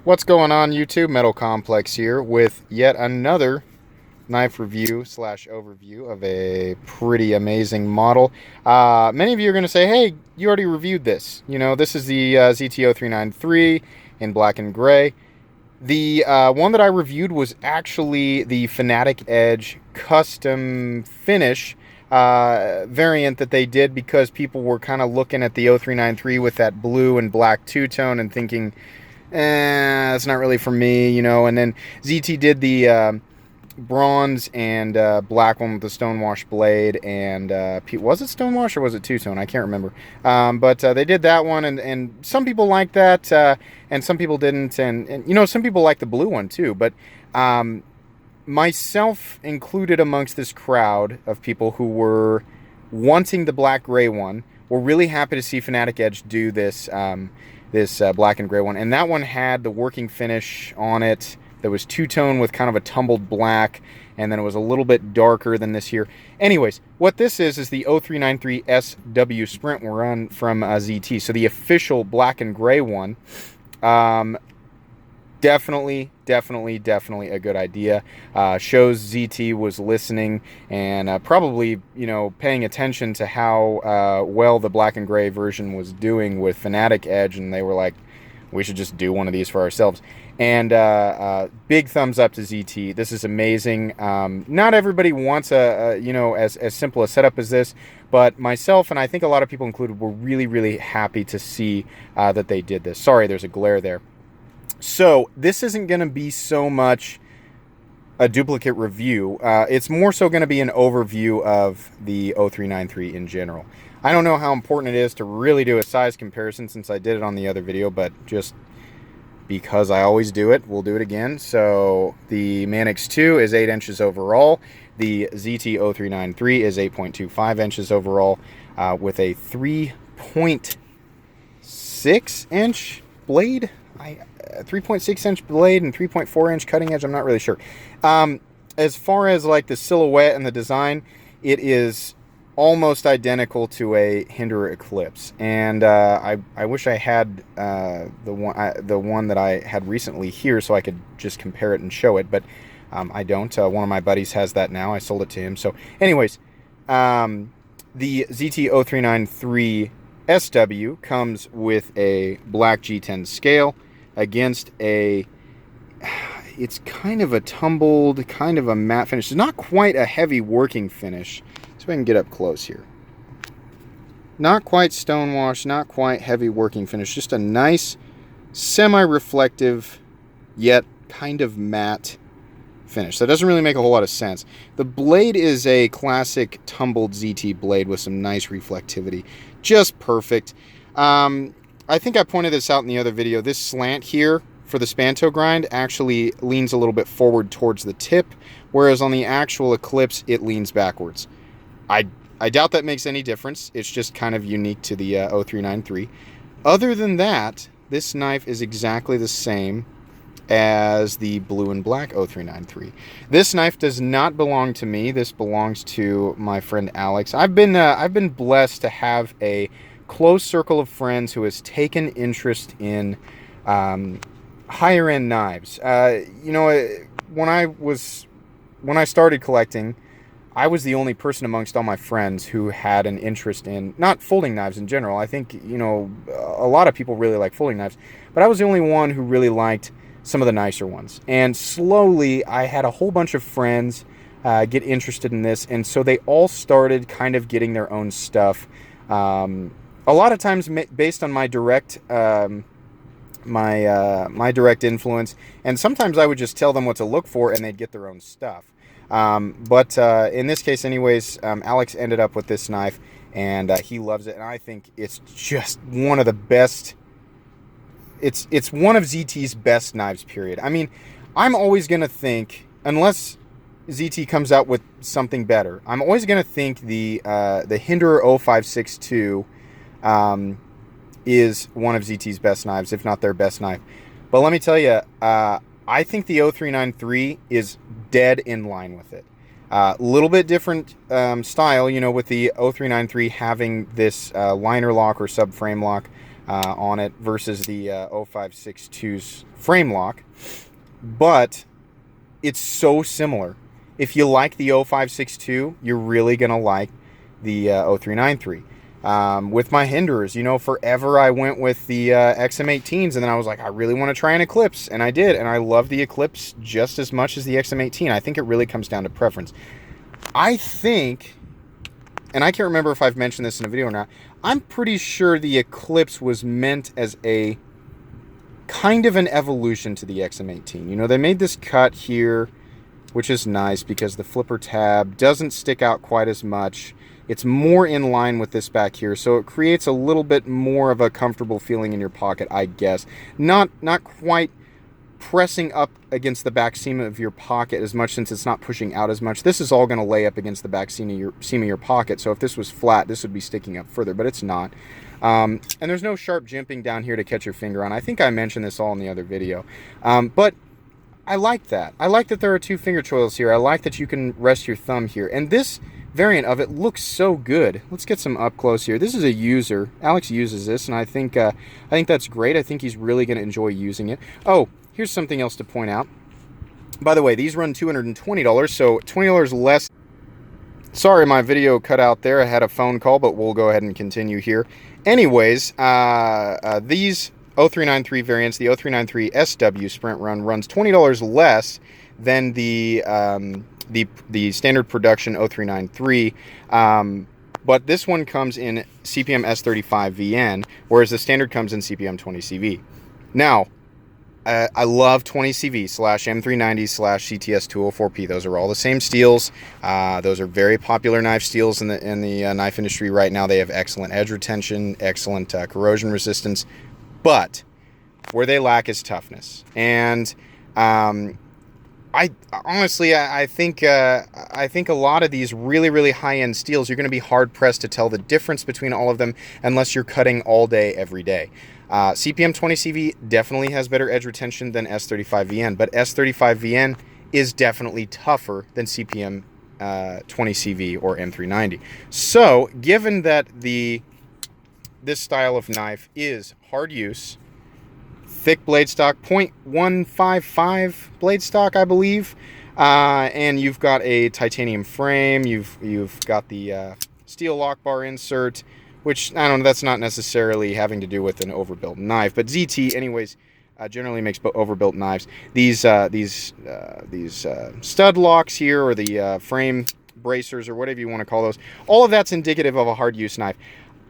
What's going on, YouTube? Metal Complex here with yet another knife review slash overview of a pretty amazing model. Many of you are going to say, hey, you already reviewed this. You know, this is the ZT-0393 in black and gray. The one that I reviewed was actually the Fanatic Edge custom finish variant that they did because people were kind of looking at the 0393 with that blue and black two-tone and thinking, it's not really for me, you know. And then ZT did the bronze and black one with the stonewash blade, and was it stonewash or was it two-tone? I can't remember. But they did that one, and some people liked that, and some people didn't, and you know, some people like the blue one too. But myself included amongst this crowd of people who were wanting the black-gray one, were really happy to see Fanatic Edge do this black and gray one, and that one had the working finish on it that was two-tone with kind of a tumbled black, and then it was a little bit darker than this here. Anyways, what this is the 0393 SW Sprint run from ZT, so the official black and gray one. Definitely a good idea. Shows ZT was listening and probably, you know, paying attention to how well the black and gray version was doing with Fanatic Edge, and they were like, we should just do one of these for ourselves. And big thumbs up to ZT. This is amazing. Not everybody wants you know, as simple a setup as this, but myself and I think a lot of people included were really happy to see that they did this. Sorry, there's a glare there. So this isn't going to be so much a duplicate review. It's more so going to be an overview of the 0393 in general. I don't know how important it is to really do a size comparison since I did it on the other video, but just because I always do it, we'll do it again. So the Manix 2 is 8 inches overall. The ZT-0393 is 8.25 inches overall with a 3.6 inch blade. 3.6 inch blade and 3.4 inch cutting edge. I'm not really sure. As far as like the silhouette and the design, it is almost identical to a Hinderer Eclipse, and I wish I had the one that I had recently here so I could just compare it and show it, but I don't. One of my buddies has that now. I sold it to him. So anyways, the ZT-0393 SW comes with a black G10 scale against it's kind of a tumbled, kind of a matte finish. It's not quite a heavy working finish. So I can get up close here. Not quite stonewash, not quite heavy working finish. Just a nice, semi-reflective, yet kind of matte finish. That doesn't really make a whole lot of sense. The blade is a classic tumbled ZT blade with some nice reflectivity. Just perfect. I think I pointed this out in the other video. This slant here for the Spanto grind actually leans a little bit forward towards the tip, whereas on the actual Eclipse, it leans backwards. I doubt that makes any difference. It's just kind of unique to the 0393. Other than that, this knife is exactly the same as the blue and black 0393. This knife does not belong to me. This belongs to my friend Alex. I've been blessed to have a close circle of friends who has taken interest in higher end knives. You know, when I started collecting, I was the only person amongst all my friends who had an interest in not folding knives in general. I think, you know, a lot of people really like folding knives, but I was the only one who really liked some of the nicer ones. And slowly I had a whole bunch of friends get interested in this, and so they all started kind of getting their own stuff. A lot of times based on my direct my direct influence, and sometimes I would just tell them what to look for and they'd get their own stuff. But in this case anyways, Alex ended up with this knife, and he loves it, and I think it's just one of the best. It's one of ZT's best knives, period. I mean, I'm always going to think, unless ZT comes out with something better, I'm always going to think the Hinderer 0562 is one of ZT's best knives, if not their best knife. But let me tell you, I think the 0393 is dead in line with it. Little bit different style, you know, with the 0393 having this liner lock or subframe lock. on it versus the 0562's frame lock, but it's so similar. If you like the 0562, you're really going to like the 0393. With my Hinderers, you know, forever I went with the XM18s, and then I was like, I really want to try an Eclipse, and I did, and I love the Eclipse just as much as the XM18. I think it really comes down to preference. I think, and I can't remember if I've mentioned this in a video or not, I'm pretty sure the Eclipse was meant as a kind of an evolution to the XM18. You know, they made this cut here, which is nice because the flipper tab doesn't stick out quite as much. It's more in line with this back here, so it creates a little bit more of a comfortable feeling in your pocket, I guess. Not quite pressing up against the back seam of your pocket as much, since it's not pushing out as much. This is all going to lay up against the back seam of your pocket, so if this was flat, this would be sticking up further, but it's not. And there's no sharp jimping down here to catch your finger on. I think I mentioned this all in the other video, but I like that. I like that there are 2 finger choils here. I like that you can rest your thumb here, and this variant of it looks so good. Let's get some up close here. This is a user. Alex uses this, and I think that's great. I think he's really going to enjoy using it. Oh, here's something else to point out. By the way, these run $220, so $20 less. Sorry, my video cut out there. I had a phone call, but we'll go ahead and continue here. Anyways, these 0393 variants, the 0393 SW Sprint Run runs $20 less than the standard production 0393, but this one comes in CPM S35VN, whereas the standard comes in CPM 20CV. Now, I love 20CV / M390 / CTS 204P. Those are all the same steels. Those are very popular knife steels in the knife industry right now. They have excellent edge retention, excellent corrosion resistance, but where they lack is toughness. And I honestly think a lot of these really high-end steels, you're going to be hard-pressed to tell the difference between all of them unless you're cutting all day, every day. CPM 20CV definitely has better edge retention than S35VN, but S35VN is definitely tougher than CPM 20CV or M390. So, given that this style of knife is hard use, thick blade stock, 0.155 blade stock, I believe, and you've got a titanium frame, you've got the steel lock bar insert, which, I don't know, that's not necessarily having to do with an overbuilt knife, but ZT anyways generally makes overbuilt knives. These stud locks here, or the frame bracers, or whatever you want to call those, all of that's indicative of a hard use knife.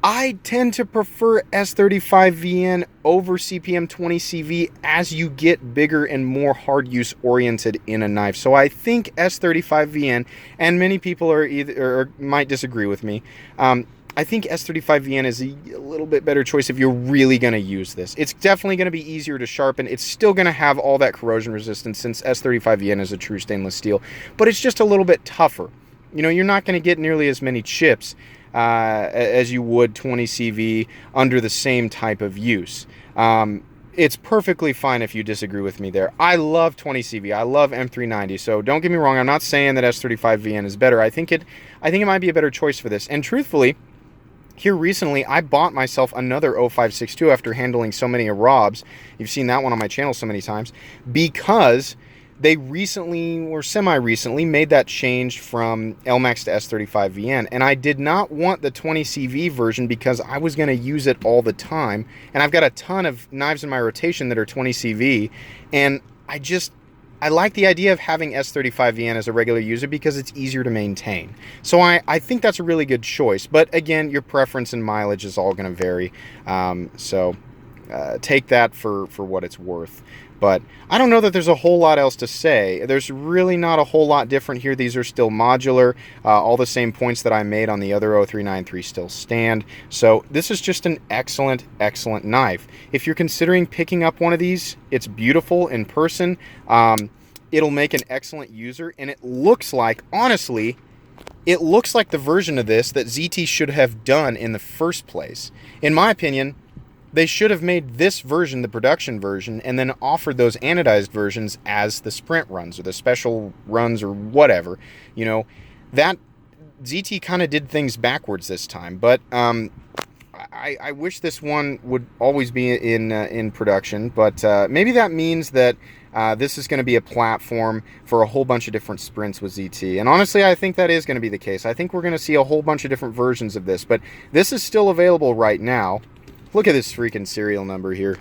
I tend to prefer S35VN over CPM 20CV as you get bigger and more hard use oriented in a knife. So I think S35VN, and many people might disagree with me, I think S35VN is a little bit better choice if you're really going to use this. It's definitely going to be easier to sharpen. It's still going to have all that corrosion resistance, since S35VN is a true stainless steel, but it's just a little bit tougher. You know, you're not going to get nearly as many chips as you would 20CV under the same type of use. It's perfectly fine if you disagree with me there. I love 20CV. I love M390. So don't get me wrong. I'm not saying that S35VN is better. I think it might be a better choice for this. And truthfully, here recently, I bought myself another 0562 after handling so many Arabs. You've seen that one on my channel so many times, because they recently, or semi-recently, made that change from LMAX to S35VN, and I did not want the 20CV version because I was going to use it all the time, and I've got a ton of knives in my rotation that are 20CV, and I like the idea of having S35VN as a regular user because it's easier to maintain. So I think that's a really good choice, but again, your preference and mileage is all going to vary, so take that for what it's worth. But I don't know that there's a whole lot else to say. There's really not a whole lot different here. These are still modular. All the same points that I made on the other 0393 still stand. So this is just an excellent, excellent knife. If you're considering picking up one of these, it's beautiful in person. It'll make an excellent user. And it looks like, honestly, it looks like the version of this that ZT should have done in the first place. In my opinion, they should have made this version the production version and then offered those anodized versions as the sprint runs or the special runs or whatever. You know, that ZT kind of did things backwards this time, but I wish this one would always be in production, but maybe that means that this is going to be a platform for a whole bunch of different sprints with ZT. And honestly, I think that is going to be the case. I think we're going to see a whole bunch of different versions of this, but this is still available right now. Look at this freaking serial number here.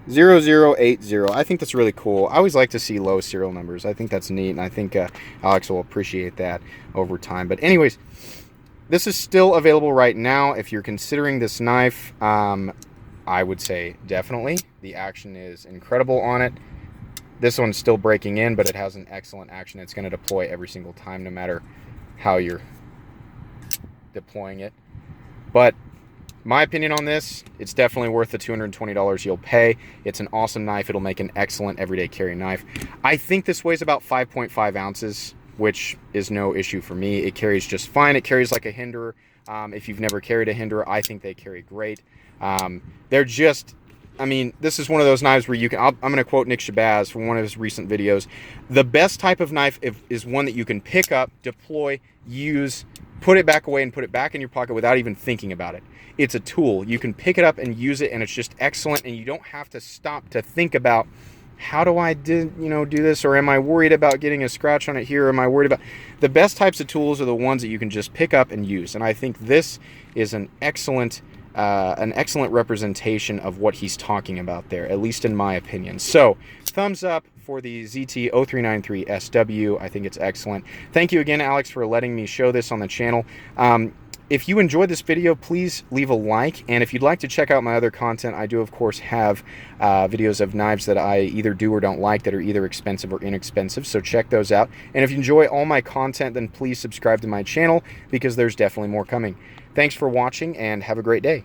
0080. I think that's really cool. I always like to see low serial numbers. I think that's neat, and I think Alex will appreciate that over time. But anyways, this is still available right now. If you're considering this knife, I would say definitely. The action is incredible on it. This one's still breaking in, but it has an excellent action. It's going to deploy every single time, no matter how you're deploying it. But my opinion on this, it's definitely worth the $220 you'll pay. It's an awesome knife. It'll make an excellent everyday carry knife. I think this weighs about 5.5 ounces, which is no issue for me. It carries just fine. It carries like a Hinderer. If you've never carried a Hinderer, I think they carry great. They're just, I mean, this is one of those knives where you can, I'm going to quote Nick Shabazz from one of his recent videos. The best type of knife is one that you can pick up, deploy, use, put it back away, and put it back in your pocket without even thinking about it. It's a tool. You can pick it up and use it, and it's just excellent, and you don't have to stop to think about, how do I do this, or am I worried about getting a scratch on it here, or am I worried about... The best types of tools are the ones that you can just pick up and use, and I think this is an excellent representation of what he's talking about there, at least in my opinion. So, thumbs up for the ZT-0393SW. I think it's excellent. Thank you again, Alex, for letting me show this on the channel. If you enjoyed this video, please leave a like, and if you'd like to check out my other content, I do of course have videos of knives that I either do or don't like that are either expensive or inexpensive, so check those out. And if you enjoy all my content, then please subscribe to my channel, because there's definitely more coming. Thanks for watching, and have a great day.